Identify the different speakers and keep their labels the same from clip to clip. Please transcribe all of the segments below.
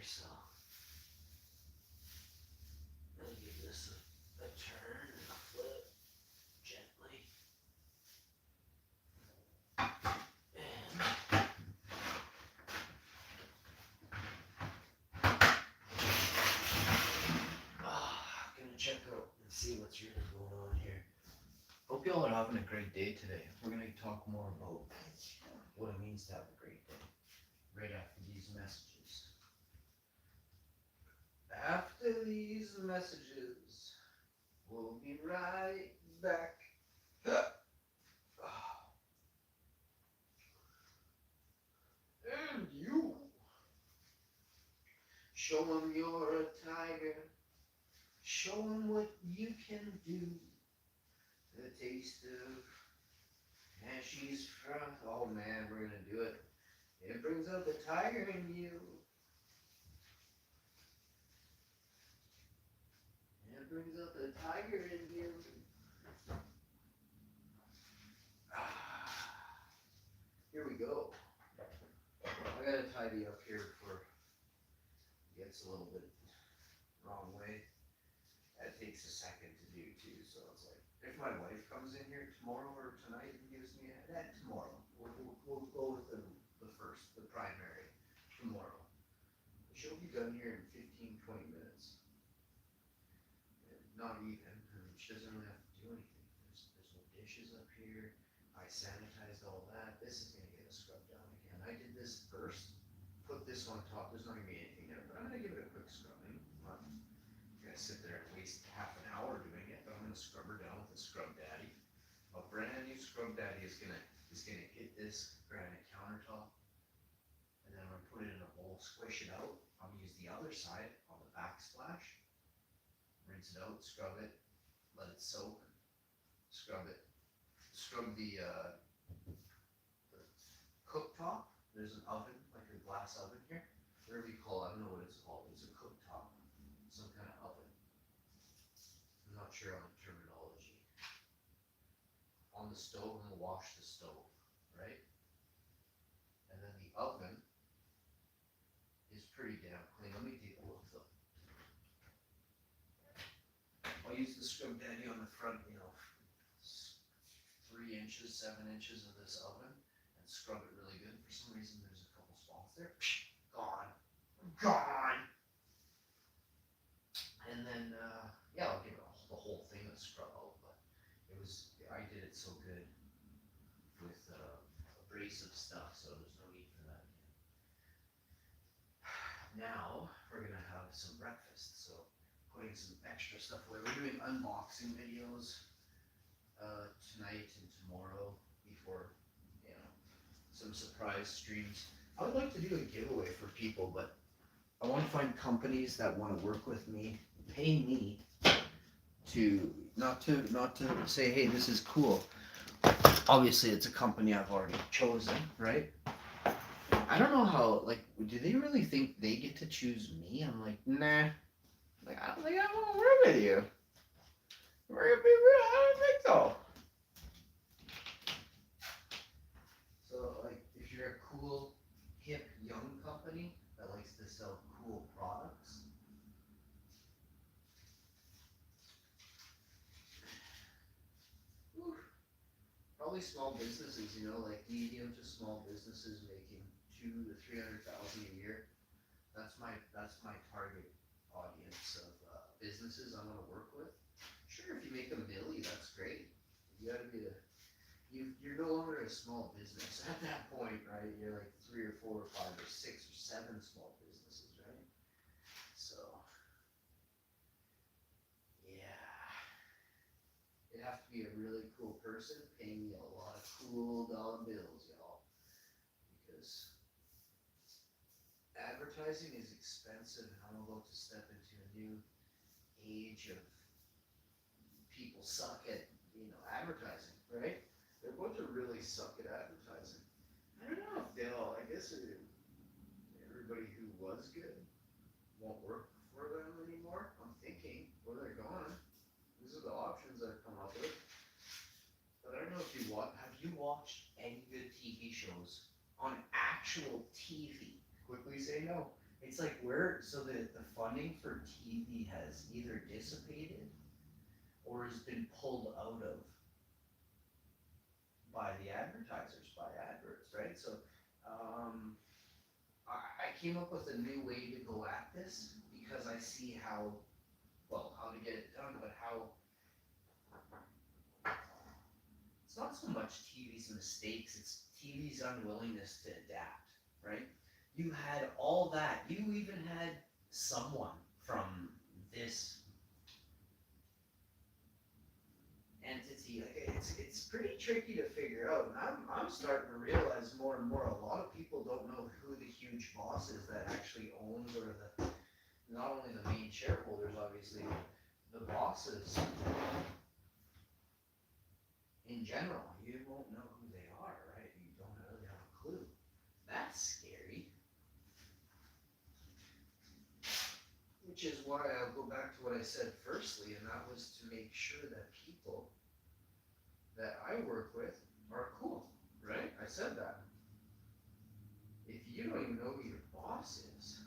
Speaker 1: so I'm gonna give this a turn and a flip gently. And gonna check out and see what's really going on here. Hope y'all are having a great day today. We're gonna talk more about what it means to have a great day right after these messages. After these messages, we'll be right back. And you, show 'em you're a tiger. Show 'em what you can do. The taste of Ashy's froth. Oh man, we're gonna do it. It brings out the tiger in you. It brings out the tiger in you. Here we go. I gotta tidy up here before it gets a little bit wrong way. That takes a second to do too, so it's like, if my wife comes in here tomorrow or tonight and gives me that tomorrow, we'll go with the first, the primary, tomorrow. She'll be done here in 15, 20 minutes. Not even, I mean, she doesn't really have to do anything. There's no dishes up here. I sanitized all that. This is gonna get a scrub down again. I did this first, put this on top. There's not gonna be anything there, but I'm gonna give it a quick scrubbing. I'm not gonna sit there and waste half an hour doing it, but I'm gonna scrub her down with a Scrub Daddy. A brand new Scrub Daddy is gonna get this granite countertop, and then I'm gonna put it in a bowl, squish it out. I'm gonna use the other side on the backsplash. Rinse it out, scrub it, let it soak, scrub it, scrub the cooktop. There's an oven, like a glass oven here, whatever you call it, I don't know what it's called, it's a cooktop, some kind of oven. I'm not sure on the terminology. On the stove, I'm gonna wash the stove, right? And then the oven is pretty damn clean. Let me take a look though. I'll use the Scrub Daddy on the front, 3 inches, 7 inches of this oven and scrub it really good. For some reason, there's a couple spots there. Gone. Gone. And then, I'll give it the whole thing a scrub out, but I did it so good with abrasive stuff, so there's no need for that again. Now, we're gonna have some breakfast, so putting some extra stuff away. We're doing unboxing videos tonight and tomorrow before, some surprise streams. I would like to do a giveaway for people, but I want to find companies that want to work with me, pay me to not to say, hey, this is cool. Obviously, it's a company I've already chosen, right? I don't know how, do they really think they get to choose me? I'm like, nah. I don't think I want to work with you. We're gonna be real. I don't think so. So, if you're a cool, hip, young company that likes to sell cool products, probably small businesses, like medium to small businesses making 200,000 to 300,000 a year. That's my target audience of businesses I want to work with. Sure, if you make $1 million, that's great. You gotta be you're no longer a small business at that point, right? You're like 3 or 4 or 5 or 6 or 7 small businesses, right? So, yeah, it'd have to be a really cool person paying me a lot of cool dollar bills, y'all, because advertising is expensive, and I'm about to step into a new age of people suck at advertising, right? They're about to really suck at advertising. I don't know if I guess everybody who was good won't work for them anymore. I'm thinking, well, they're gone. These are the options I've come up with. But I don't know if have you watched any good TV shows on actual TV? Quickly say no. It's like so the funding for TV has either dissipated or has been pulled out of by the advertisers, by adverts, right? So, um, I came up with a new way to go at this because I see how to get it done, but how it's not so much TV's mistakes, it's TV's unwillingness to adapt, right? You had all that. You even had someone from this entity. Like it's pretty tricky to figure out. And I'm starting to realize more and more. A lot of people don't know who the huge boss is that actually owns, or the not only the main shareholders, obviously, the bosses in general. You won't know who they are, right? You don't really have a clue. That's scary. Which is why I'll go back to what I said firstly, and that was to make sure that people that I work with are cool, right? I said that. If you don't even know who your boss is,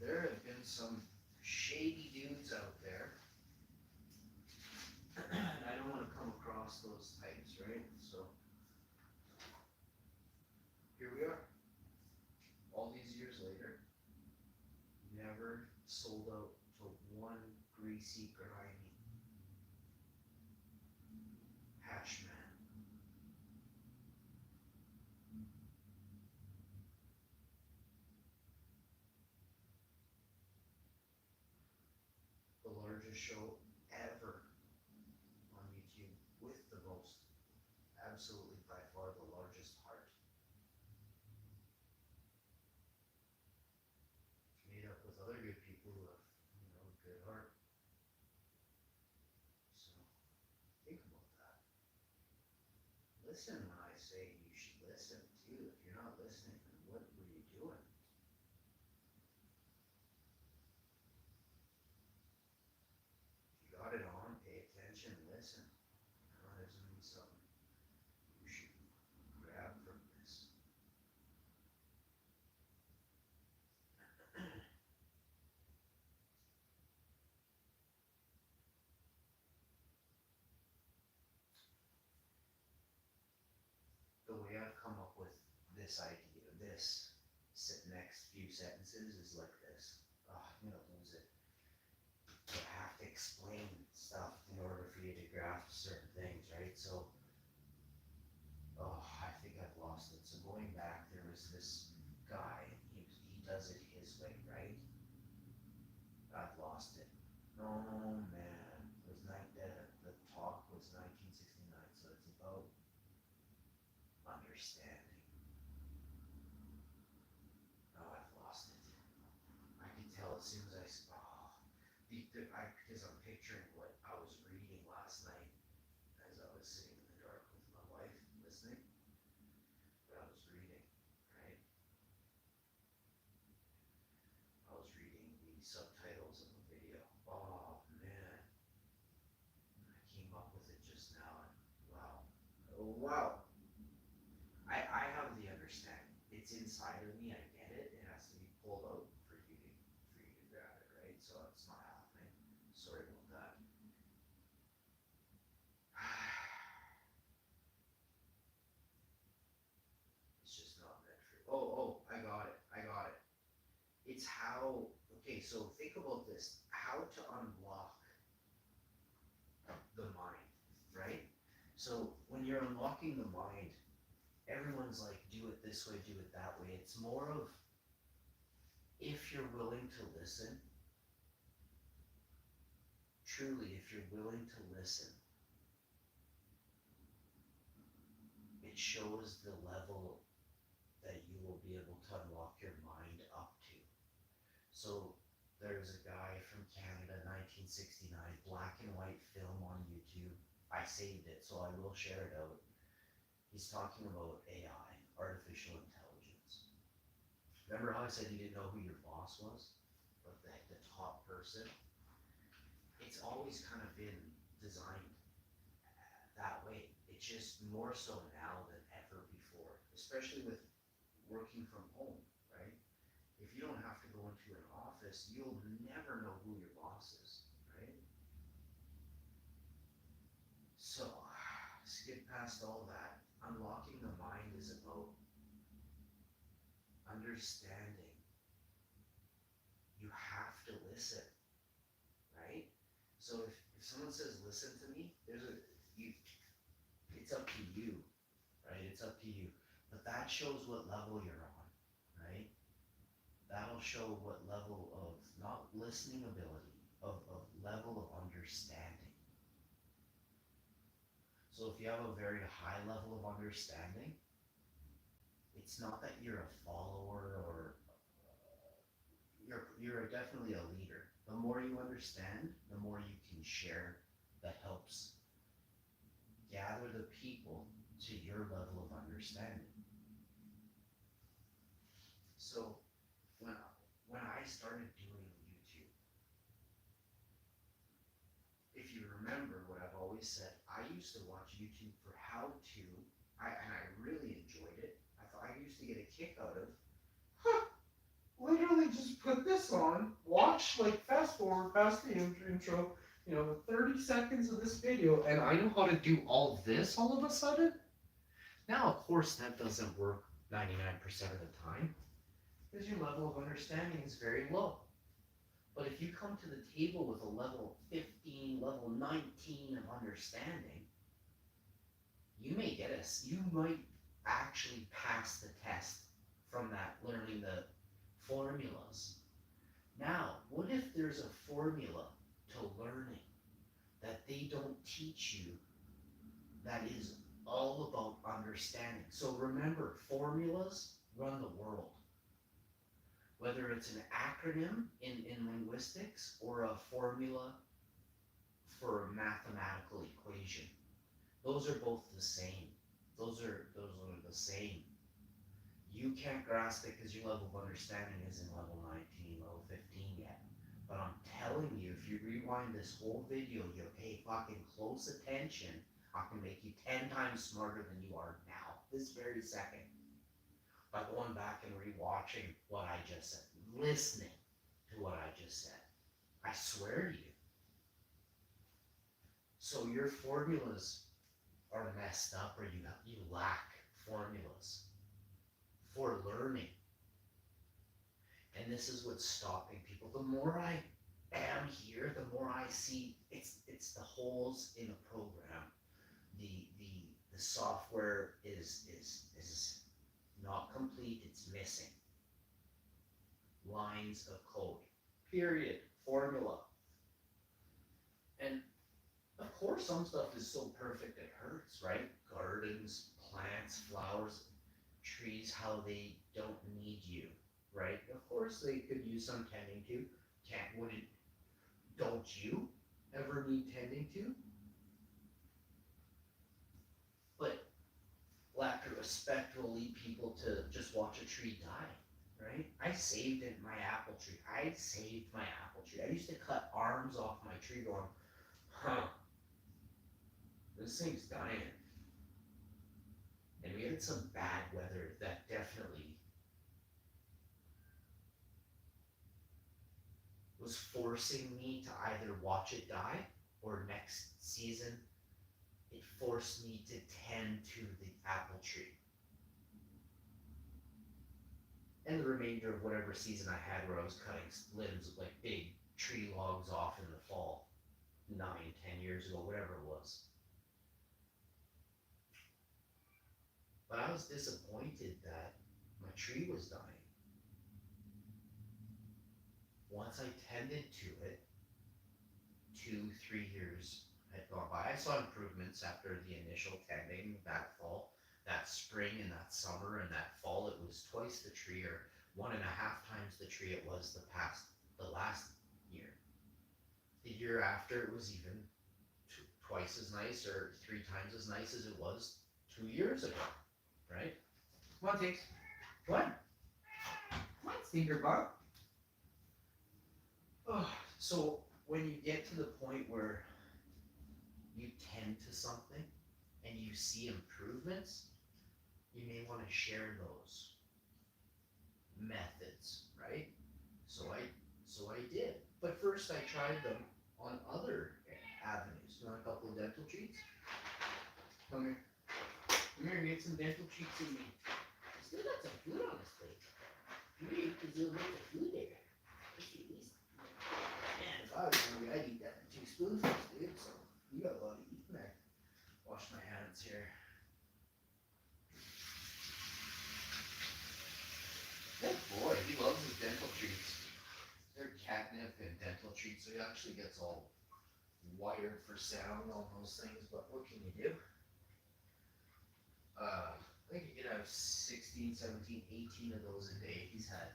Speaker 1: there have been some shady dudes out there, and I don't want to come across those types, right? So here we are, all these years later, never sold out to one greasy, grimy hash man. The largest show ever on YouTube with the most, absolutely by far the largest heart. Made up with other good people who have, a good heart. So think about that. Listen when I say you should listen too. If you're not listening, then what were you doing? If you got it on, pay attention, listen. There's gonna be something you should grab from this. The way I've come up with this idea, this next few sentences is like this. Oh, I'm gonna lose it. I have to explain stuff in order for you to grasp certain things, right? So, I think I've lost it. So going back, there was this guy. He does it his way, right? I've lost it. Oh man, it was the talk was 1969, so it's about understanding. Oh, I've lost it. I can tell as soon as because I'm picturing what I was reading last night as I was sitting in the dark with my wife listening. What I was reading, right? I was reading the subtitles of a video. Oh man, I came up with it just now, and wow, oh wow. I have the understanding. It's inside of me. I get it. It has to be pulled out for you to grab it, right? So it's not happening. Sorry about that. It's just not meant for. I got it. I got it. It's how. Okay, so think about this. How to unlock the mind, right? So when you're unlocking the mind, everyone's like, do it this way, do it that way. It's more of, if you're willing to listen, truly, if you're willing to listen, it shows the level that you will be able to unlock your mind up to. So there's a guy from Canada, 1969, black and white film on YouTube. I saved it, so I will share it out. He's talking about AI, artificial intelligence. Remember how I said you didn't know who your boss was? But the top person? It's always kind of been designed that way. it's just more so now than ever before, especially with working from home, right? If you don't have to go into an office, you'll never know who your boss is, right? So, skip past all that. Unlocking the mind is about understanding. You have to listen, right? So if someone says listen to me, it's up to you, right? It's up to you. But that shows what level you're on, right? That'll show what level of not listening ability, of level of understanding. So if you have a very high level of understanding, it's not that you're a follower or you're definitely a leader. The more you understand, the more you can share that helps gather the people to your level of understanding. So when I started doing YouTube, if you remember what I've always said, I used to watch YouTube for how to, and I really enjoyed it. I used to get a kick out of, literally just put this on, watch, like fast forward past the intro, 30 seconds of this video, and I know how to do all this all of a sudden. Now, of course, that doesn't work 99% of the time, because your level of understanding is very low. But if you come to the table with a level 15, level 19 of understanding, you might actually pass the test from that, learning the formulas. Now, what if there's a formula to learning that they don't teach you that is all about understanding? So remember, formulas run the world. Whether it's an acronym in linguistics or a formula for a mathematical equation, those are both the same. Those are the same. You can't grasp it because your level of understanding isn't level 19, level 15 yet. But I'm telling you, if you rewind this whole video, you pay fucking close attention, I can make you 10 times smarter than you are now, this very second. By going back and rewatching what I just said, listening to what I just said. I swear to you. So your formulas are messed up, or you lack formulas for learning. And this is what's stopping people. The more I am here, the more I see it's the holes in the program. The software is not complete, it's missing. Lines of code. Period. Formula. And of course some stuff is so perfect it hurts, right? Gardens, plants, flowers, trees, how they don't need you, right? Of course they could use some tending to. Don't you ever need tending to? But lack of respect will lead people to just watch a tree die, right? I saved my apple tree. I used to cut arms off my tree going, this thing's dying. And we had some bad weather that definitely was forcing me to either watch it die or next season it forced me to tend to the apple tree. And the remainder of whatever season I had where I was cutting limbs of like big tree logs off in the fall, 9, 10 years ago, whatever it was. But I was disappointed that my tree was dying. Once I tended to it, 2, 3 years had gone by. I saw improvements after the initial tending that fall, that spring and that summer, and that fall it was twice the tree, or 1.5 times the tree it was the last year. The year after it was even twice as nice or 3 times as nice as it was 2 years ago, right? Come on, Tiggs. What? Come on, stinker bug. Oh, so when you get to the point where you tend to something and you see improvements, you may want to share those methods, right? So I did. But first I tried them on other avenues. You want a couple of dental treats? Come here. Come here, get some dental treats in me. I still got some food on this plate. You eat because there's a bunch of food there. Let's eat these. Man, if I was hungry, I'd eat that in 2 spoonfuls, dude. So you got a lot of eating there. Wash my hands here. Good boy, he loves his dental treats. They're catnip and dental treats, so he actually gets all wired for sound on those things, but what can you do? I think you could have 16, 17, 18 of those a day. He's had,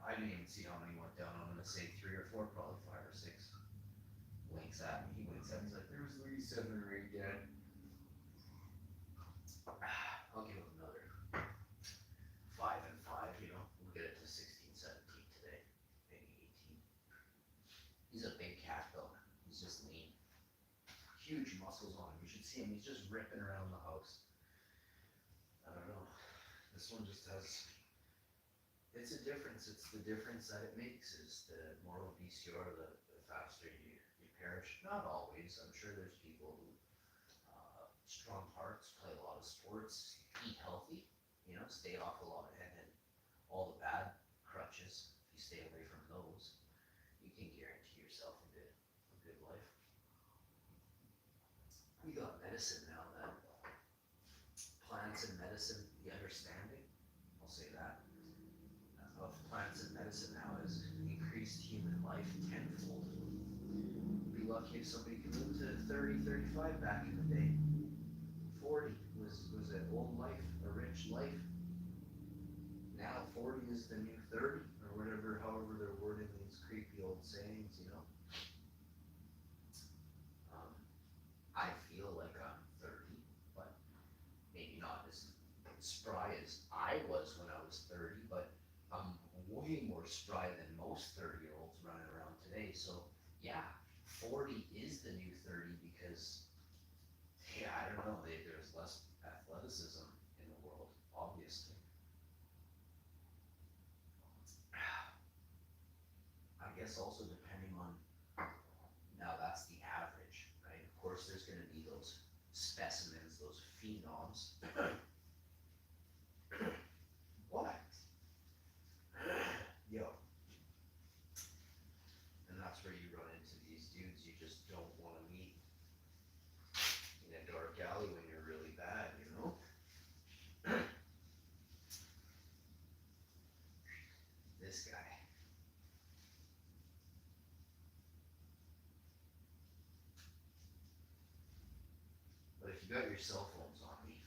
Speaker 1: I didn't even see how many went down. I'm going to say 3 or 4, probably 5 or 6. Winks at me. He winks at me. He's like, there's at least 7 or 8 dead. I'll give him another 5 and 5, you know. We'll get it to 16, 17 today. Maybe 18. He's a big cat, though. He's just lean. Huge muscles on him. You should see him. He's just ripping around the house. I don't know. This one just has. It's a difference. It's the difference that it makes. Is the more obese you are, the faster you perish. Not always. I'm sure there's people who strong hearts, play a lot of sports, eat healthy. You know, stay off a lot and all the bad crutches. If you stay away from those, you can guarantee yourself a good life. We got medicine now that plants and medicine, the understanding, I'll say that, of plants and medicine now has increased human life tenfold. Be lucky if somebody could live to 30, 35 back in the day. 40 was an old life, a rich life. Now 40 is the new 30, or whatever, however they're wording these creepy old sayings, you know. I feel like I'm 30, but maybe not as spry as I was when I was 30, but I'm way more spry than most 30-year-olds running around today. So yeah, 40 is the new 30 because, yeah, I don't know, there's less athleticism in the world, obviously. I guess also depending on, now that's the average, right? Of course there's going to be those specimens, those phenoms. What? Yo. And that's where you run into these dudes you just don't want to meet in a dark alley when you're really bad, you know? This guy. But if you got your cell phones on me,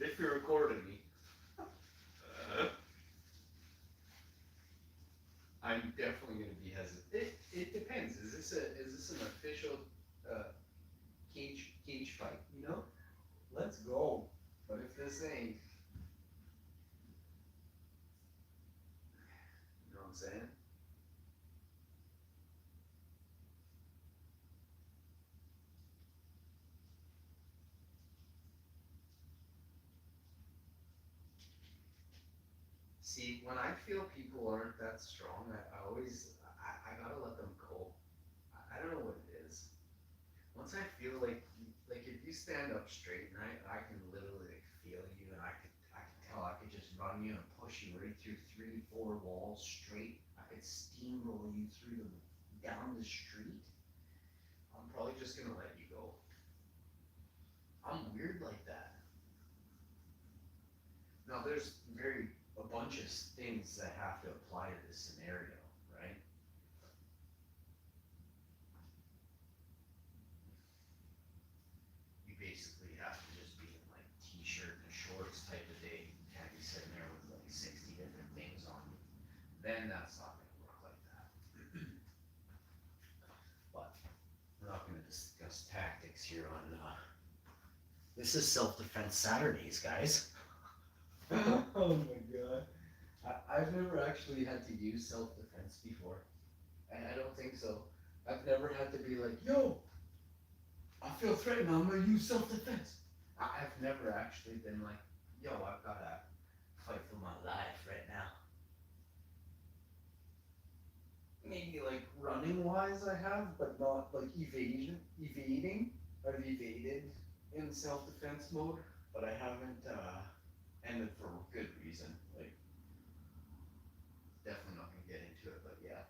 Speaker 1: if you're recording me, I'm definitely going to be hesitant. It depends. Is this an official cage fight? You know, let's go. But if this ain't, you know what I'm saying? See, when I feel people aren't that strong, I always, I gotta let them go. I don't know what it is. Once I feel like if you stand up straight and I can literally like feel you and I can tell I could just run you and push you right through 3, 4 walls straight. I could steamroll you through them down the street. I'm probably just gonna let you go. I'm weird like that. Now there's a bunch of things that have to apply to this scenario, right? You basically have to just be in like t-shirt and shorts type of day. You can't be sitting there with like 60 different things on you. Then that's not gonna work like that. But we're not gonna discuss tactics here on this is self-defense Saturdays, guys. Oh my god. I've never actually had to use self-defense before. I don't think so. I've never had to be like, yo,
Speaker 2: I feel threatened, I'm gonna use self-defense.
Speaker 1: I've never actually been like, yo, I've gotta fight for my life right now. Maybe like running wise I have, but not like evading. I've evaded in self-defense mode, but I haven't, and for good reason. Like, definitely not gonna get into it, but yeah.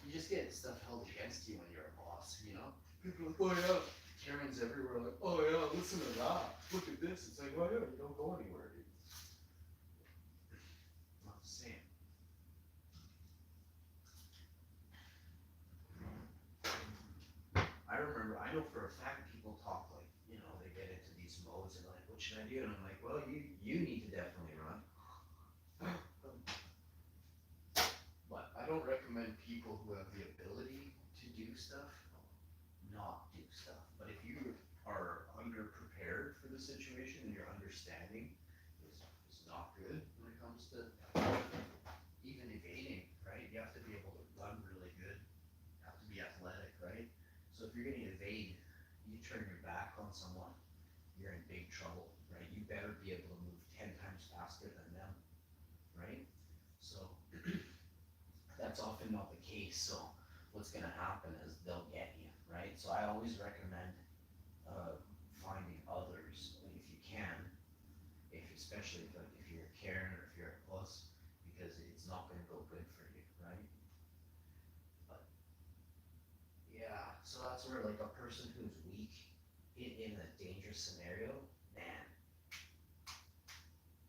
Speaker 1: You just get stuff held against you when you're a boss, you know? People are like, oh yeah, Karens everywhere, like, oh yeah, listen to that. Look at this. It's like, oh yeah, you don't go anywhere, dude. Not the same. I remember, I know for a fact people talk like, you know, they get into these modes and like, what should I do? And I'm like, well, you need to definitely run. But I don't recommend people who have the ability to do stuff not do stuff. But if you are underprepared for the situation and your understanding is not good when it comes to even evading, right? You have to be able to run really good. You have to be athletic, right? So if you're gonna evade, you turn your back on someone, you're in big trouble, right? You better be able to move 10 times faster than them, right? So that's often not the case. So what's gonna happen is they'll get you, right? So I always recommend finding others if you can, if especially if you're a Karen or if you're a puss, because it's not gonna go good for you, right? But yeah, so that's where like a person who's weak in a dangerous scenario, man,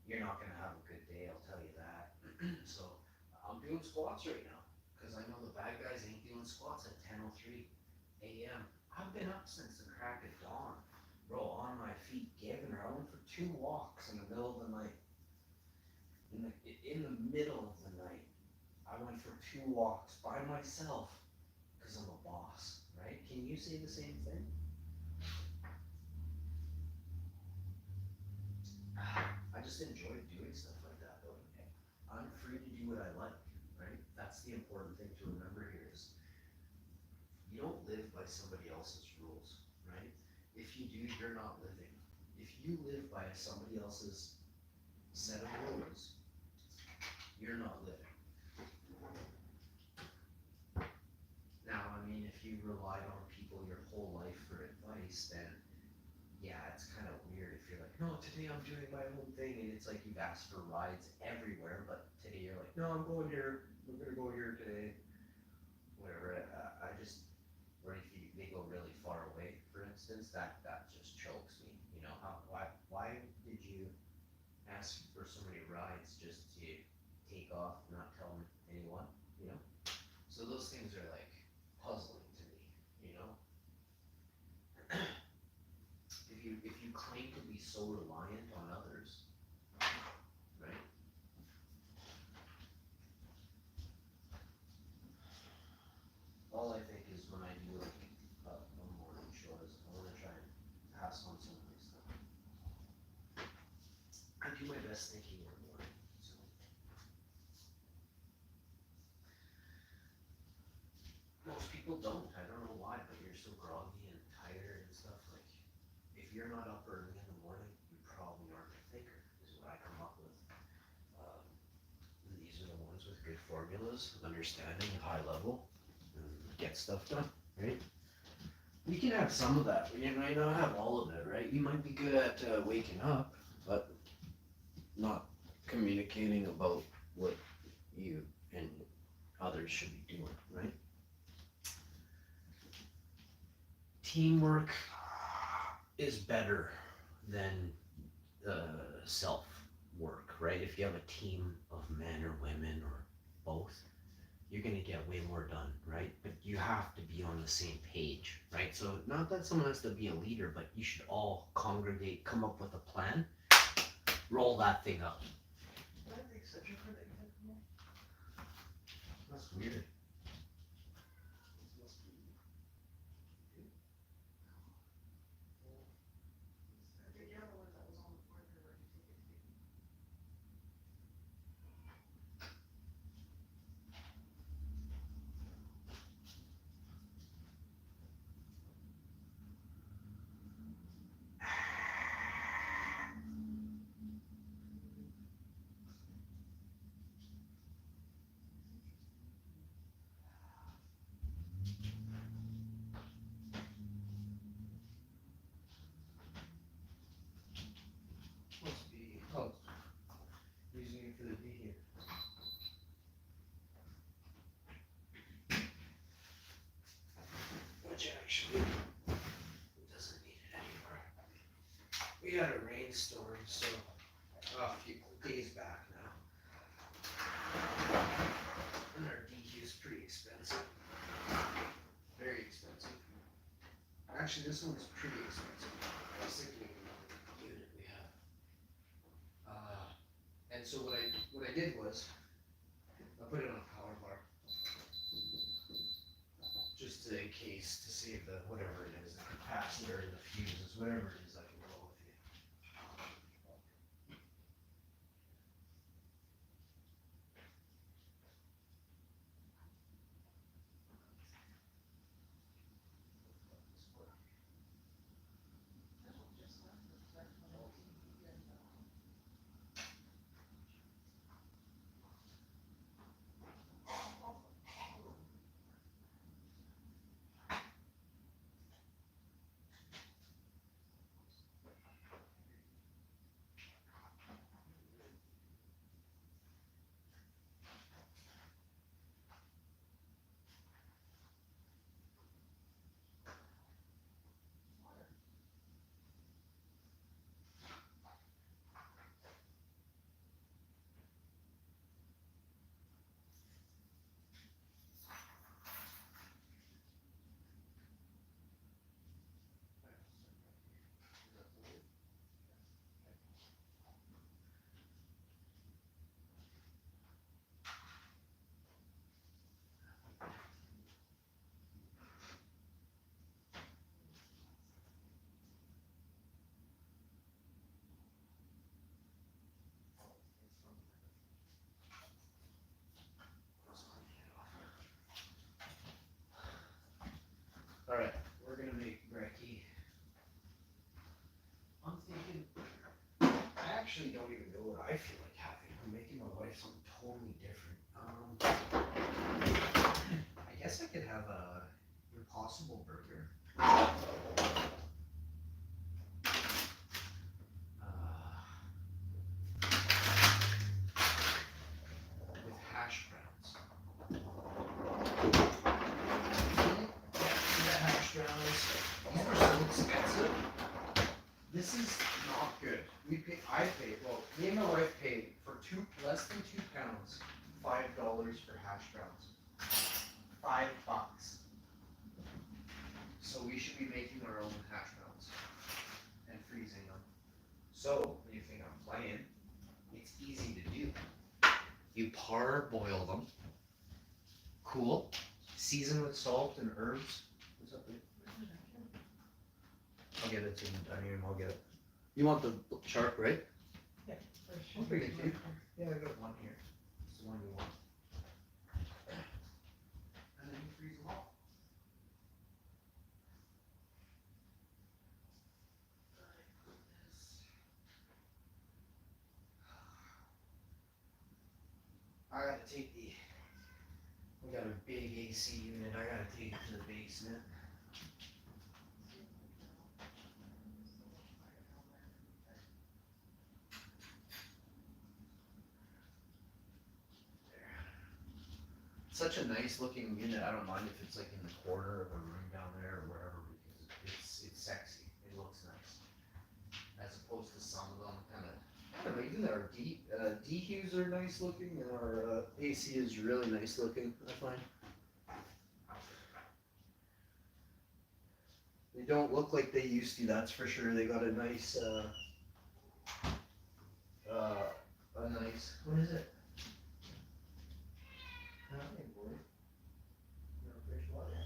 Speaker 1: you're not gonna have a good day. I'll tell you that. So I'm doing squats right now because I know the bad guys ain't doing squats at 10:03 a.m. I've been up since the crack of dawn, bro, on my feet, giving her. I went for 2 walks in the middle of the night. In the middle of the night, I went for 2 walks by myself because I'm a boss, right? Can you say the same thing? I just enjoy doing stuff like that, though. I'm free to do what I like, right? That's the important thing to remember here is you don't live by somebody else's rules, right? If you do, you're not living. If you live by somebody else's set of rules, you're not living. Now, I mean, if you relied on people your whole life for advice, then yeah, it's kind of weird if you're like, no, today I'm doing my own thing, and it's like you've asked for rides everywhere, but today you're like, no, I'm going here, we're gonna go here today, whatever. I just, or if they go really far away, for instance, that just chokes me. You know, why did you ask for so many rides just to take off, not tell anyone? You know, so those things are like puzzling to me. You know, if you claim to be so reliant on others, right? All I think is when I do like a morning show is I want to try and pass on some of my stuff. I do my best thinking in the morning. So most people don't. I don't know why, but you're so groggy and tired and stuff. Like if you're not up early in the morning, you probably aren't a thinker. Is what I come up with. Um, and these are the ones with good formulas, understanding, high level, and get stuff done. Right? You can have some of that, but you might not have all of it, right? You might be good at waking up, but not communicating about what you and others should be doing, right? Teamwork is better than self work, right? If you have a team of men or women or both, you're gonna get way more done, right? But you have to be on the same page, right? So not that someone has to be a leader, but you should all congregate, come up with a plan, roll that thing up. Did I take such a credit? That's weird.
Speaker 3: we had a rainstorm, so a few days back now. And our DQ is pretty expensive. Very expensive. Actually, this one's pretty expensive. I was thinking of the unit we have. And so what I did was I put it on a power bar. Just in case, to save the whatever it is, the capacitor, the fuses, whatever it is, I can go with you. Alright, we're gonna make brekkie. I'm thinking, I actually don't even know what I feel like having. I'm making my wife something totally different. I guess I could have a Impossible Burger. With hash browns. The hash browns, these are so expensive. This is not good. Me and my wife paid for less than £2, $5 for hash browns. $5. So we should be making our own hash browns and freezing them. So when you think I'm playing, it's easy to do. You parboil them. Cool. Season with salt and herbs. What's up, dude? I'll get it in the dining room. I'll get it. You want the shark, right?
Speaker 2: Yeah.
Speaker 3: I'll bring it to you. Yeah, I got one here. It's the one you want. And then you freeze them all. I gotta take we got a big AC unit. I gotta take it to the basement. Such a nice looking unit. I don't mind if it's like in the corner of a room down there or wherever, because it's sexy. It looks nice. As opposed to some of them kind of, I don't know, even our DQs are nice looking and our AC is really nice looking, I find. They don't look like they used to, that's for sure. They got a nice, what is it? Nothing, boy. No fresh water.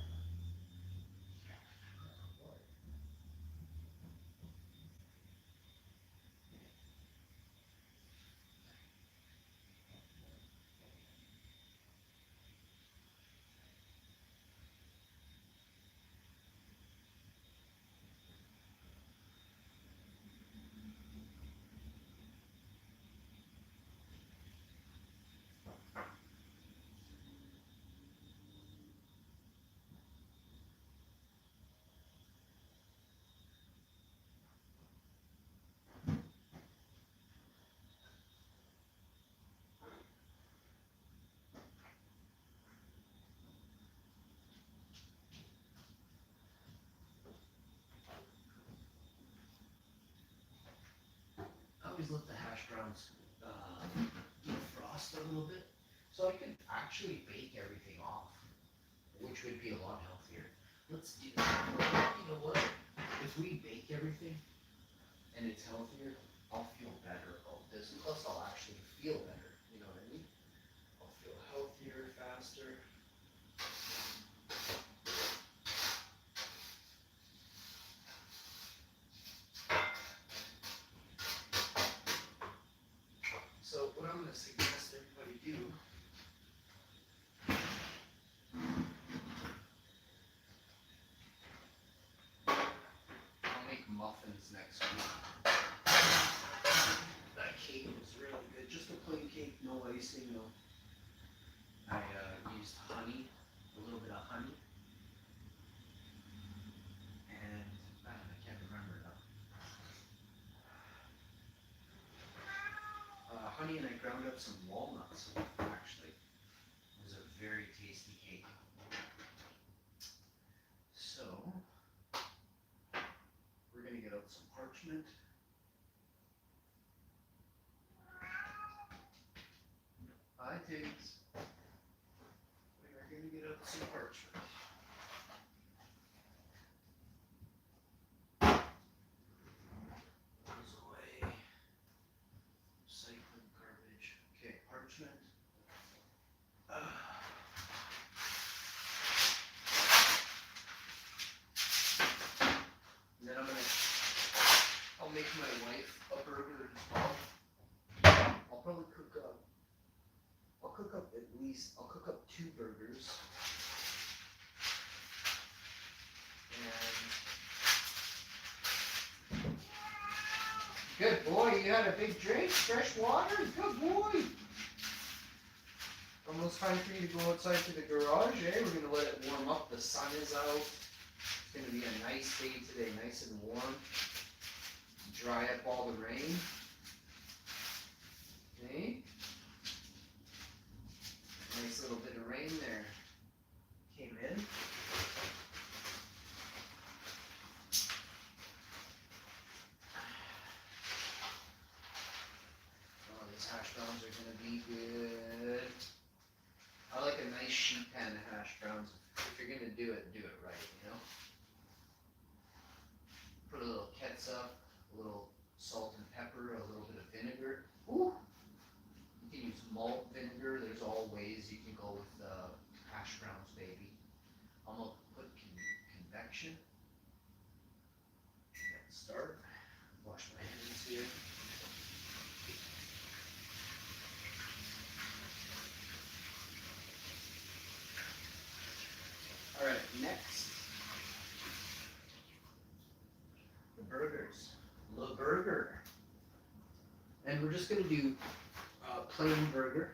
Speaker 1: always let the hash browns defrost a little bit, so I could actually bake everything off, which would be a lot healthier. Let's do that. You know what? If we bake everything and it's healthier, I'll feel better about this. And plus, I'll actually feel better. You know what I mean? I'll feel healthier, faster. So what I'm going to suggest everybody do, I'll make muffins next week. That cake was really good. Just a plain cake, no icing, no. I used honey, a little bit of honey. And I can't remember now. Honey, and I ground up some walnuts, actually. It was a very tasty cake. So, we're gonna get out some parchment. Hi, Tiggs. We are gonna get out some parchment. Goes away. Recycling garbage. Okay, parchment. And then I'll make my wife a burger as well. I'll probably I'll cook up 2 burgers. And good boy, you had a big drink, fresh water, good boy. Almost time for you to go outside to the garage, eh? We're gonna let it warm up, the sun is out. It's gonna be a nice day today, nice and warm. Dry up all the rain. Okay. Nice little bit of rain there. Came in. Oh, these hash browns are gonna be good. I like a nice sheet pan of hash browns. If you're gonna do it right, you know? Put a little ketchup, a little salt and pepper, a little bit of vinegar. Ooh! You can use malt vinegar. There's all ways you can go with hash browns, baby. I'm gonna put convection. Let's start. Wash my hands here. All right, next. The burgers. The burger. And we're just gonna do a plain burger.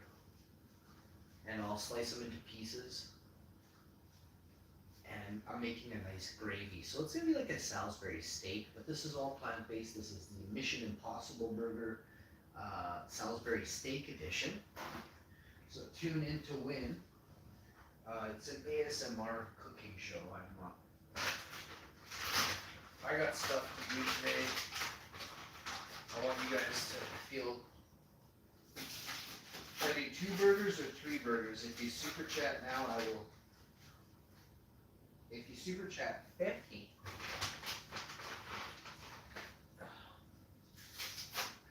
Speaker 1: And I'll slice them into pieces. And I'm making a nice gravy. So it's gonna be like a Salisbury steak, but this is all plant-based. This is the Mission Impossible Burger Salisbury Steak Edition. So tune in to win. It's an ASMR cooking show. I got stuff to do today. I want you guys to feel. Should I do 2 burgers or 3 burgers? If you super chat now, I will. If you super chat 50,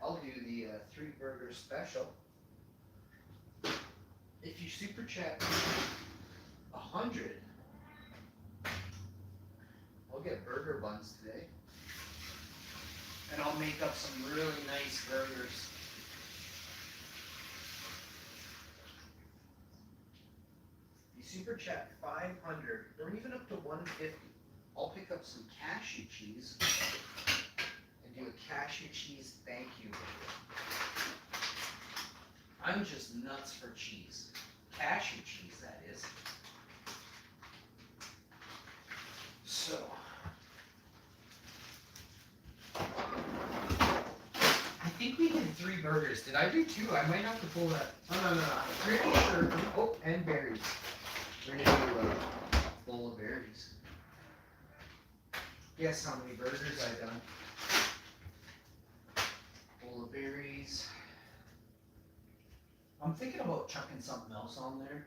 Speaker 1: I'll do the 3 burger special. If you super chat 100, I'll get burger buns today. And I'll make up some really nice burgers. You super chat 500, or even up to 150. I'll pick up some cashew cheese and do a cashew cheese thank you burger. I'm just nuts for cheese. Cashew cheese, that is. So, I think we did 3 burgers. Did I do 2? I might have to pull that. Oh, no. I'm pretty sure. Oh, and berries. We're gonna do a bowl of berries. Guess how many burgers I've done? Bowl of berries. I'm thinking about chucking something else on there.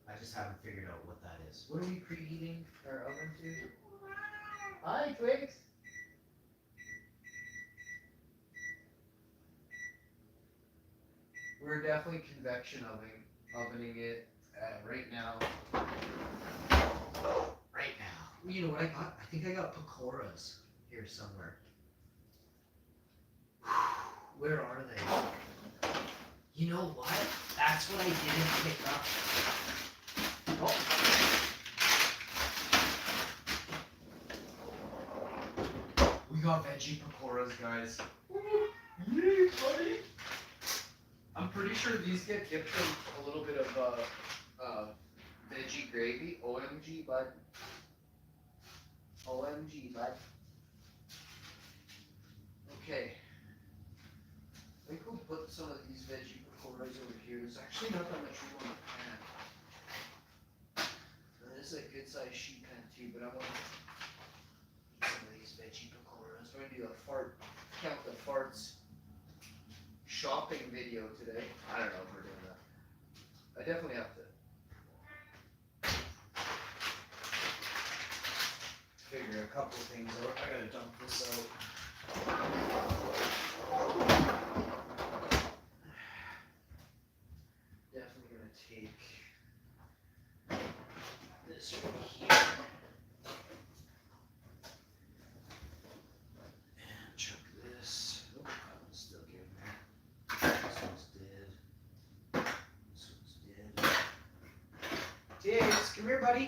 Speaker 1: I just haven't figured out what that is. What are we preheating our oven to? Hi, Twigs. We're definitely convection ovening it right now. Right now. You know what I got? I think I got pakoras here somewhere. Where are they? You know what? That's what I didn't pick up. Oh. We got veggie pakoras, guys.
Speaker 2: Yeah, buddy.
Speaker 3: I'm pretty sure these get dipped in a little bit of veggie gravy. OMG, bud. OMG, bud. Okay. I think we'll put some of these veggie pakoras over here. There's actually not that much room on the pan. This is a good sized sheet pan too, but I want to eat some of these veggie pakoras. We're gonna do a count the farts shopping video today. I don't know if we're doing that. I definitely have to figure a couple things out. I gotta dump this out. Definitely gonna take this right here and chuck this. Oh, that one's still good, man. This one's dead. This one's dead. Tiggs, come here, buddy.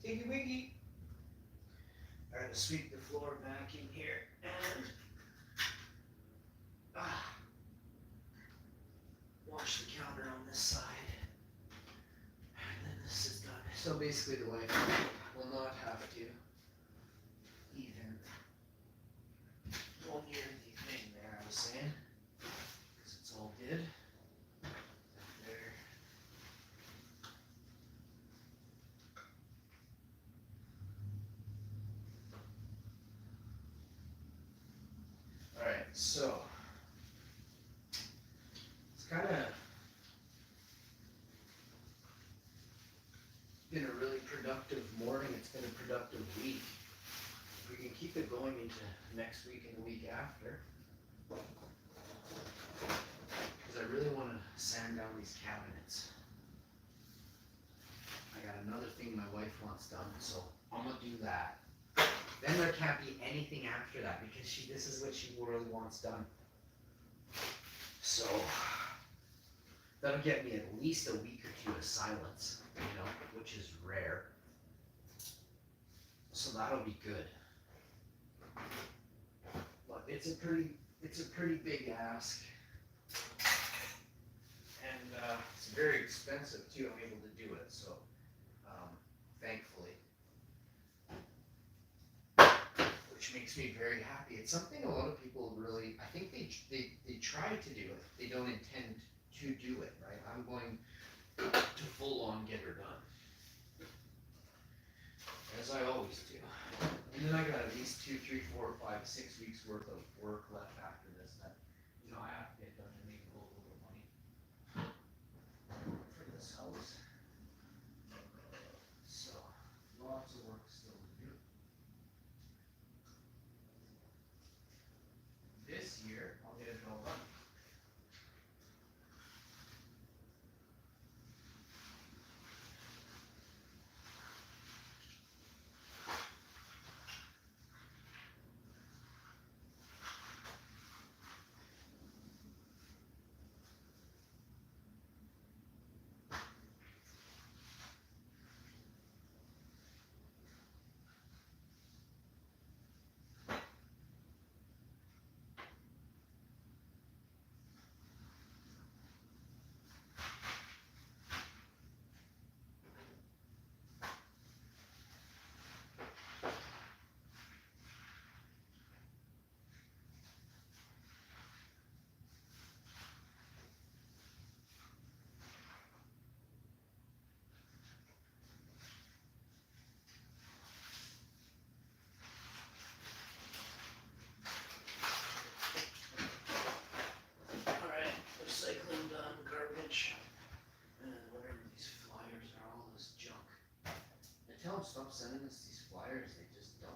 Speaker 3: Tiggy wiggy. I gotta sweep the floor vacuum here and wash the counter on this side. And then this is done. So basically the wife will not have to even go near the thing there, I was saying. Because it's all good. There. Alright, so it's kind of been a really productive morning. It's been a productive week. If we can keep it going into next week and the week after. Because I really want to sand down these cabinets. I got another thing my wife wants done, so I'm going to do that. Then there can't be anything after that because this is what she really wants done. So that'll get me at least a week or two of silence, you know, which is rare. So that'll be good. But it's a pretty big ask. And it's very expensive too. I'm able to do it, so thankfully. Which makes me very happy. It's something a lot of people really, I think they try to do it. They don't intend to do it, right? I'm going to full on get her done. As I always do. And then I got at least 2, 3, 4, 5, 6 weeks worth of work left after this that, you know, I have to get done to make a little bit of money for this house. So, lots of work still to do. This year, I'll get it all done.
Speaker 1: sending us these flyers, they just don't.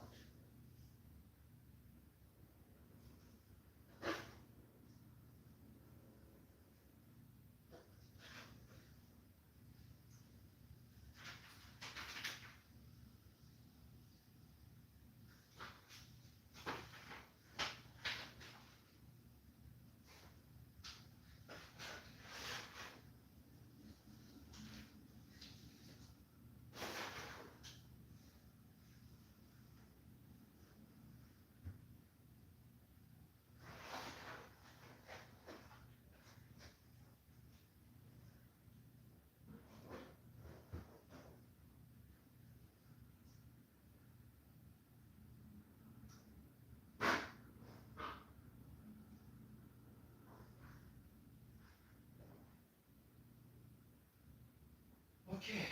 Speaker 1: Okay,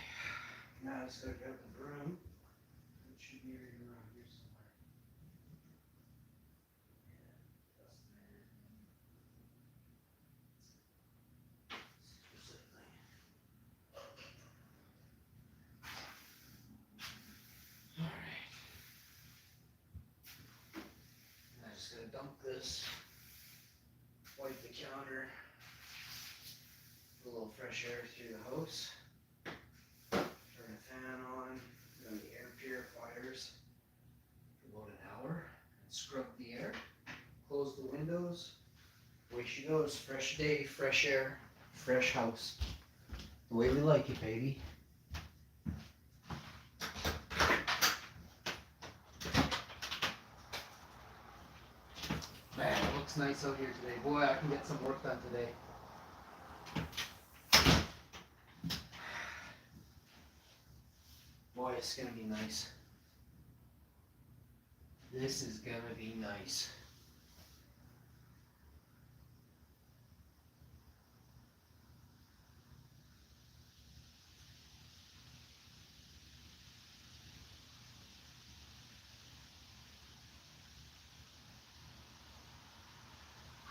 Speaker 1: now I just gotta grab the broom. It should be right around here somewhere. Alright. I just gotta dump this, wipe the counter, put a little fresh air through the house, turn the fan on, run the air purifiers for about an hour, and scrub the air, close the windows. Away she goes, fresh day, fresh air, fresh house. The way we like it, baby. Man, it looks nice out here today. Boy, I can get some work done today. Boy, it's gonna be nice. This is gonna be nice.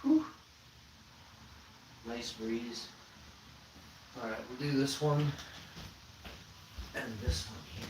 Speaker 1: Whew. Nice breeze. Alright, we'll do this one and this one here.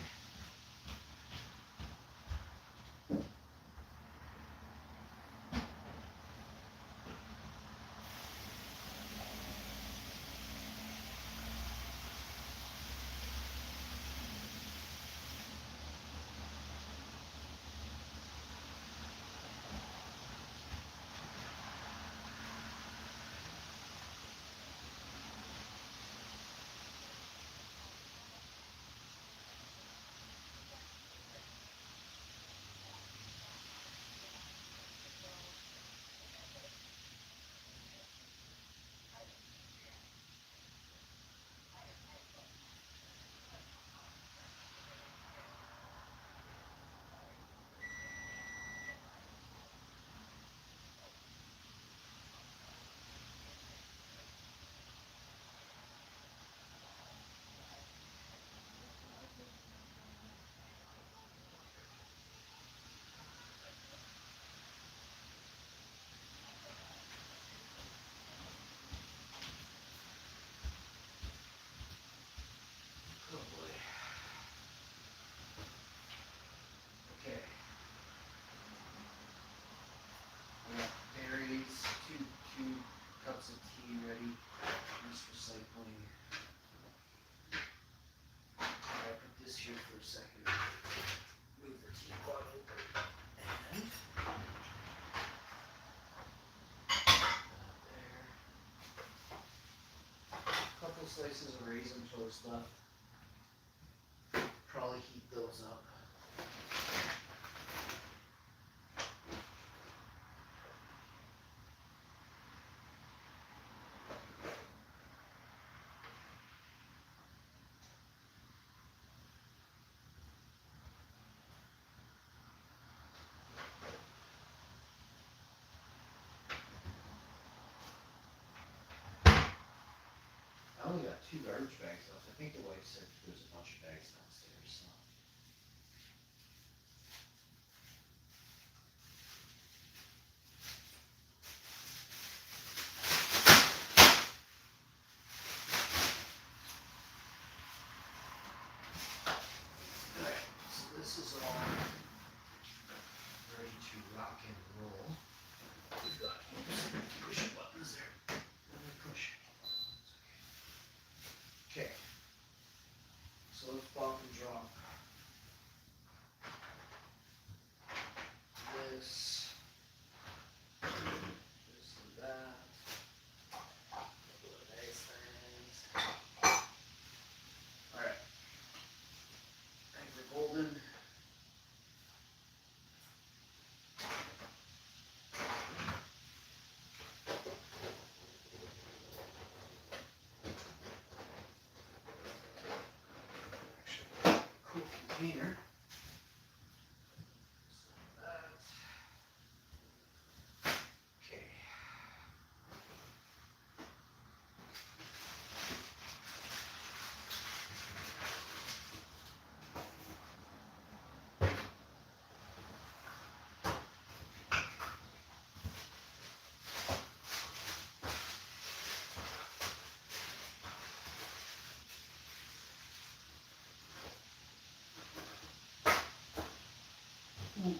Speaker 1: Oh boy. Okay. I got berries, two cups of tea ready. Just recycling. I put this here for a second. Move the tea pot over. And there. Couple slices of raisin toast left. Probably heat those up. I only got 2 garbage bags left. I think the wife said there's a bunch of bags downstairs. So. Alright, so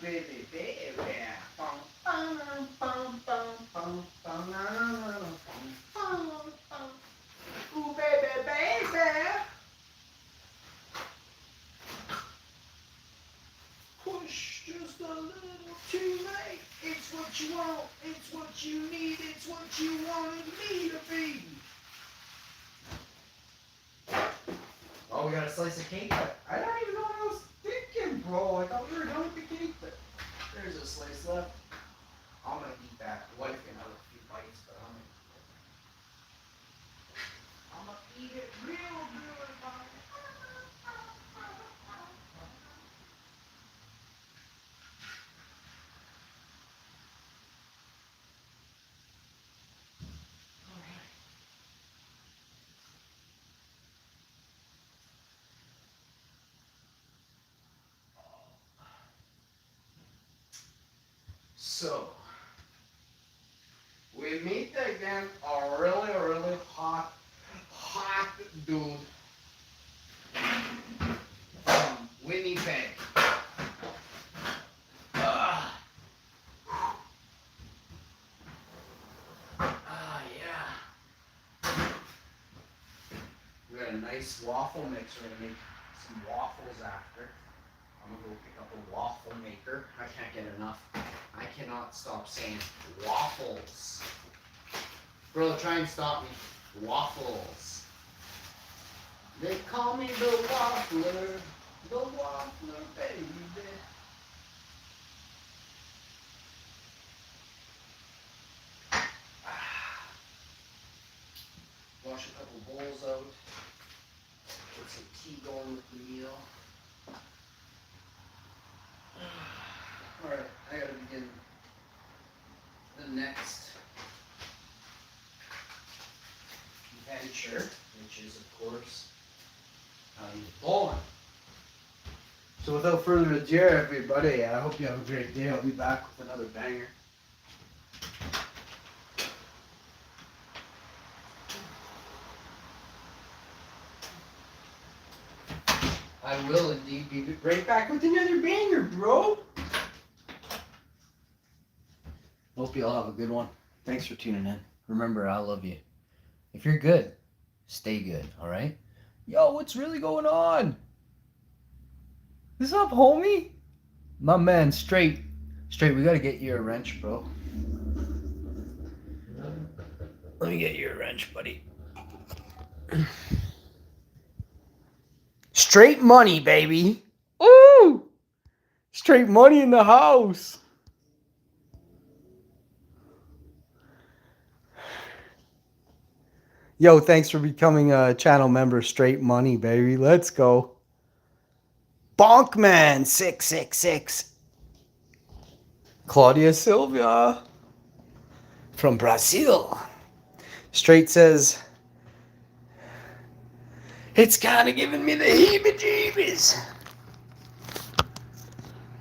Speaker 3: baby, baby. Bum, bum, bum, bum, bum, bum, na, na, na, na, bum, bum. Ooh, baby, baby. Push just a little too late. It's what you want, it's what you need, it's what you wanted me to be. Oh, we got a slice of cake? I don't even know what I was thinking, bro. I thought we were done with the cake, but there's a slice left. I'm gonna eat that. The wife can have a few bites, but I'm gonna eat it real good. So, we meet again a really hot dude from Winnipeg. Yeah. We got a nice waffle mix. We're gonna make some waffles after. I'm gonna go pick up a waffle maker. I can't get enough. I cannot stop saying waffles. Bro, try and stop me. Waffles. They call me the waffler. The waffler, baby. Wash a couple bowls out. Get some tea going with the meal. Alright, I gotta begin the next adventure, which is, of course, how you born. So without further ado, everybody, I hope you have a great day. I'll be back with another banger. I will indeed be right back with another banger, bro. Hope you all have a good one. Thanks for tuning in. Remember, I love you. If you're good, stay good, alright? Yo, what's really going on? What's up, homie? My man, straight, we gotta get you a wrench, bro. Let me get you a wrench, buddy. Straight money, baby. Ooh! Straight money in the house. Yo, thanks for becoming a channel member. Straight money, baby. Let's go. Bonkman 666. Claudia Silva from Brazil. Straight says, it's kind of giving me the heebie-jeebies.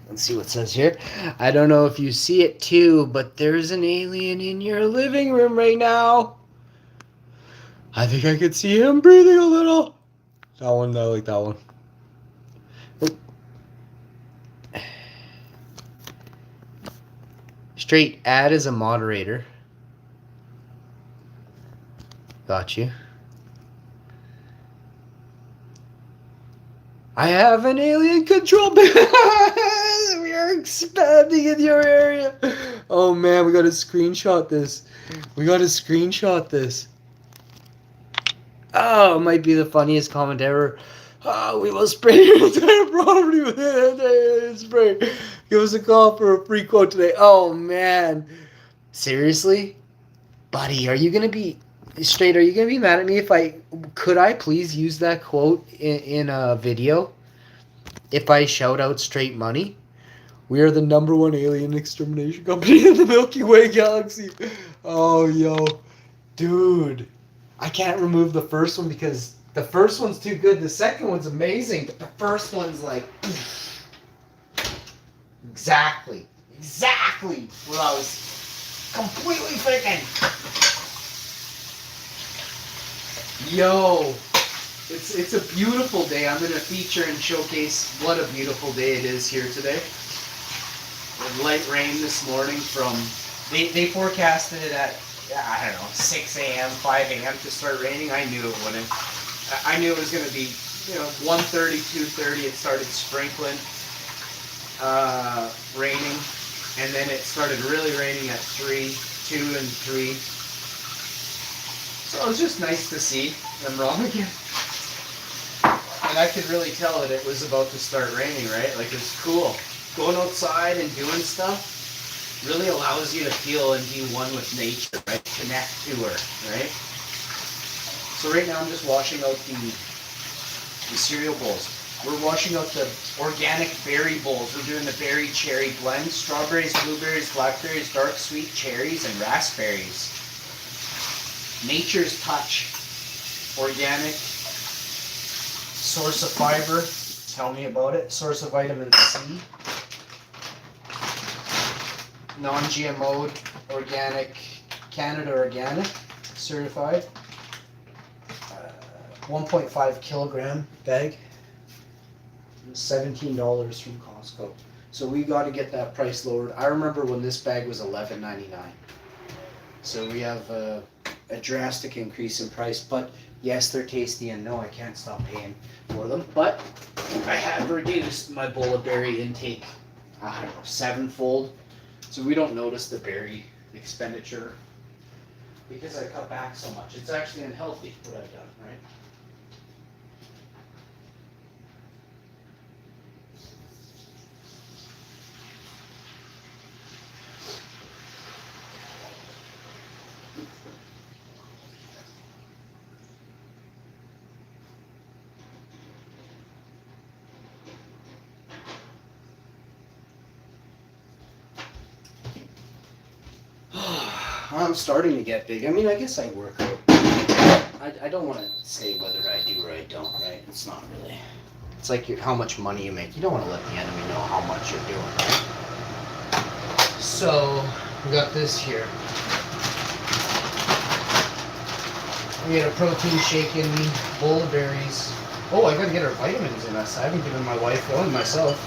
Speaker 3: Let's see what it says here. I don't know if you see it too, but there's an alien in your living room right now. I think I could see him breathing a little. That one, I like that one. Straight, add as a moderator. Got you. I have an alien control. We are expanding in your area. Oh man, we gotta screenshot this. Oh, it might be the funniest comment ever. Oh, we will spray your entire property with an spray. Give us a call for a free quote today. Oh man. Seriously? Buddy, are you gonna be straight? Are you gonna be mad at me could I please use that quote in a video? If I shout out Straight Money? We are the #1 alien extermination company in the Milky Way galaxy. Oh, yo. Dude. I can't remove the first one because the first one's too good. The second one's amazing, but the first one's like exactly what I was completely thinking. Yo, it's a beautiful day. I'm gonna feature and showcase what a beautiful day it is here today. light rain this morning from, they forecasted it at, I don't know, 6 a.m., 5 a.m. to start raining. I knew it wouldn't. I knew it was going to be, 1:30, 2:30, it started sprinkling, raining, and then it started really raining at 2 and 3. So it was just nice to see. I'm wrong again. And I could really tell that it was about to start raining, right? Like, it's cool. Going outside and doing stuff really allows you to feel and be one with nature, right? Connect to her, right? So right now I'm just washing out the cereal bowls. We're washing out the organic berry bowls. We're doing the berry cherry blend. Strawberries, blueberries, blackberries, dark sweet cherries, and raspberries. Nature's touch. Organic. Source of fiber. Tell me about it. Source of vitamin C. Non-GMO, organic, Canada Organic, certified. 1.5 kilogram bag. $17 from Costco. So we got to get that price lowered. I remember when this bag was $11.99. So we have a drastic increase in price. But yes, they're tasty, and no, I can't stop paying for them. But I have reduced my bowl of berry intake, I don't know, 7-fold. So we don't notice the berry expenditure because I cut back so much. It's actually unhealthy what I've done, right? I'm starting to get big. I mean, I guess I work out. I don't want to say whether I do or I don't, right? It's not really. It's like how much money you make. You don't want to let the enemy know how much you're doing, right? So, we got this here. We got a protein shake in me, bowl of berries. Oh, I gotta get our vitamins in us. I haven't given my wife one myself.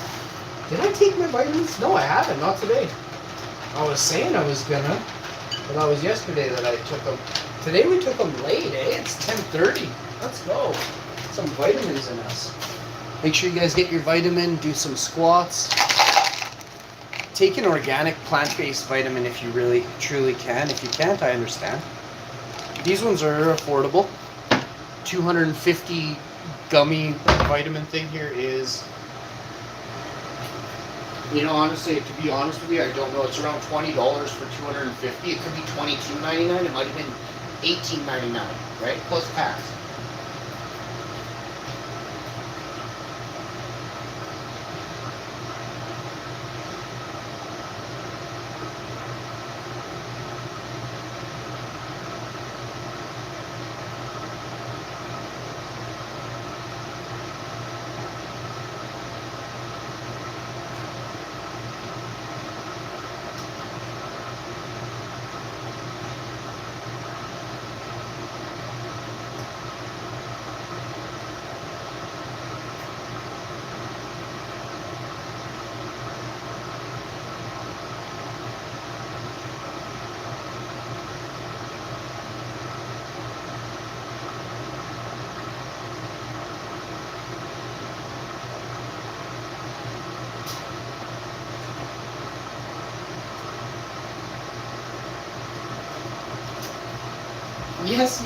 Speaker 3: Did I take my vitamins? No, I haven't. Not today. I was saying I was gonna. But that was yesterday that I took them. Today we took them late, eh? It's 10:30. Let's go. Some vitamins in us. Make sure you guys get your vitamin, do some squats. Take an organic plant-based vitamin if you really, truly can. If you can't, I understand. These ones are affordable. 250 gummy vitamin thing here is, honestly, to be honest with you, I don't know. It's around $20 for 250. It could be $22.99. It might have been $18.99, right? Plus tax.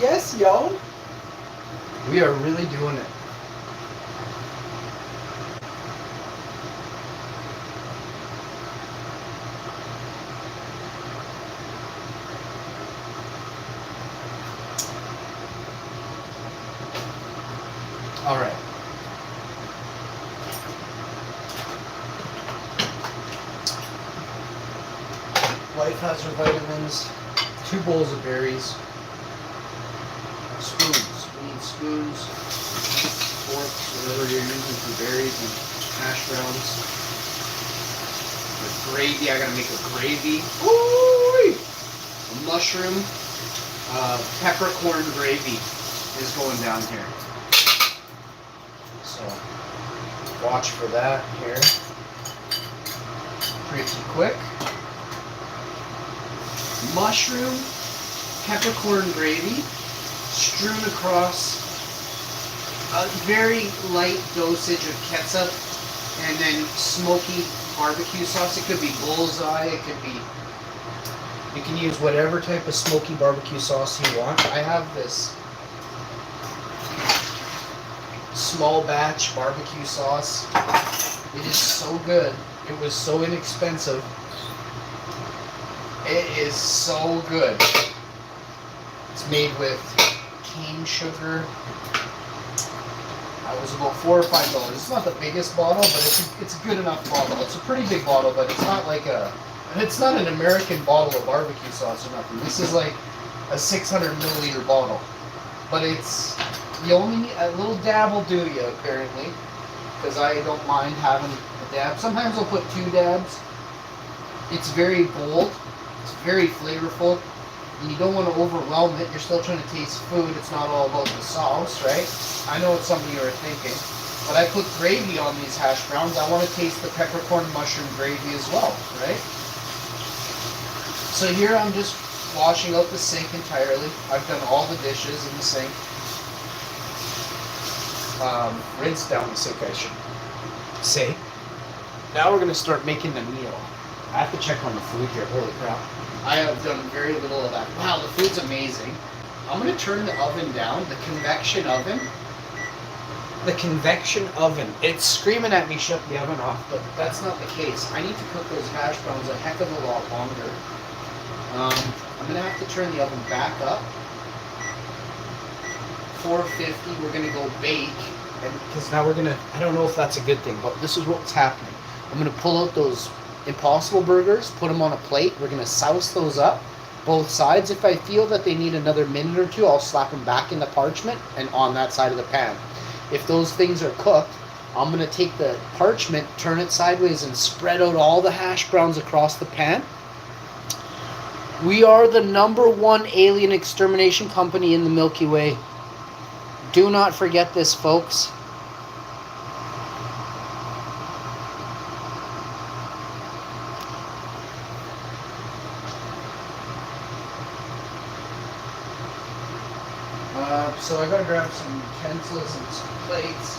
Speaker 3: Yes, yo. We are really doing it. All right. Wife has her vitamins, 2 bowls of berries. Spoons. We need spoons, forks, whatever you're using for berries and hash browns. The gravy, I gotta make a gravy. Ooh! A mushroom, peppercorn gravy is going down here. So, watch for that here. pretty quick. Mushroom, peppercorn gravy, strewn across a very light dosage of ketchup, and then smoky barbecue sauce. It could be Bullseye, it could be, you can use whatever type of smoky barbecue sauce you want. I have this small batch barbecue sauce. It is so good. It was so inexpensive. It is so good. It's made with cane sugar. It was about $4 or $5. It's not the biggest bottle, but it's a good enough bottle. It's a pretty big bottle, but it's not like it's not an American bottle of barbecue sauce or nothing. This is like a 600 milliliter bottle. But it's, you only need a little dab will do you, apparently. Because I don't mind having a dab. Sometimes I'll put 2 dabs. It's very bold. It's very flavorful. And you don't want to overwhelm it. You're still trying to taste food. It's not all about the sauce, right? I know it's something you were thinking. But I put gravy on these hash browns. I want to taste the peppercorn mushroom gravy as well, right? So here I'm just washing out the sink entirely. I've done all the dishes in the sink. Rinsed down the sink, I should say. Now we're going to start making the meal. I have to check on the food here. Holy crap. I have done very little of that. Wow, the food's amazing. I'm going to turn the oven down, the convection oven. The convection oven. It's screaming at me, shut the oven off, but that's not the case. I need to cook those hash browns a heck of a lot longer. I'm going to have to turn the oven back up. 450, we're going to go bake. Because now we're going to, I don't know if that's a good thing, but this is what's happening. I'm going to pull out those Impossible Burgers, put them on a plate. We're going to souse those up, both sides. If I feel that they need another minute or two, I'll slap them back in the parchment and on that side of the pan. If those things are cooked, I'm going to take the parchment, turn it sideways, and spread out all the hash browns across the pan. We are the #1 alien extermination company in the Milky Way. Do not forget this, folks. So I gotta grab some utensils and some plates.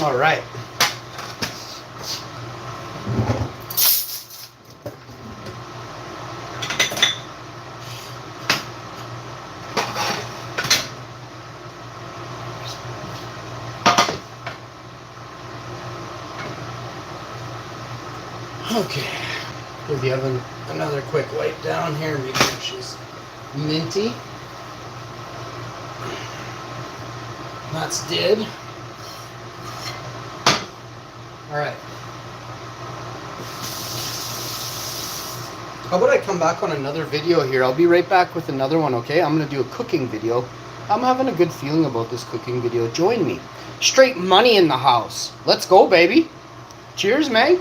Speaker 3: All right. Okay. Give the oven another quick wipe down here, make sure she's minty. That's did. All right. How about I come back on another video here? I'll be right back with another one, okay? I'm going to do a cooking video. I'm having a good feeling about this cooking video. Join me. Straight money in the house. Let's go, baby. Cheers, Meg.